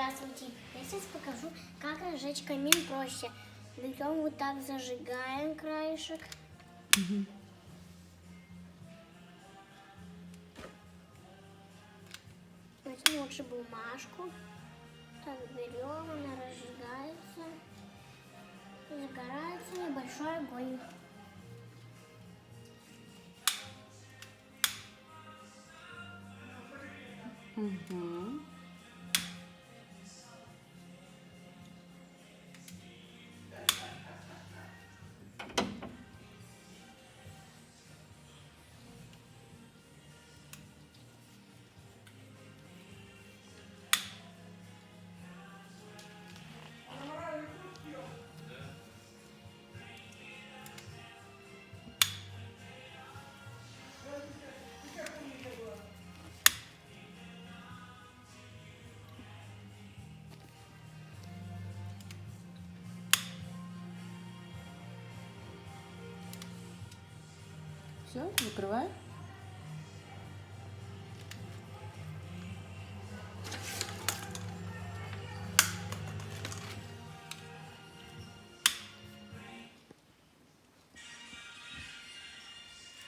Здравствуйте! Я сейчас покажу, как разжечь камин проще. Берем вот так, зажигаем краешек. Возьмем лучше бумажку. Так, берем, она разжигается. Загорается небольшой огонь. Угу. Все, закрывай.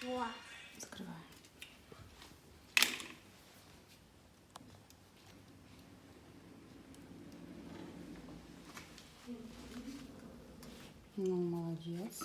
Во. Закрывай. Ну, молодец.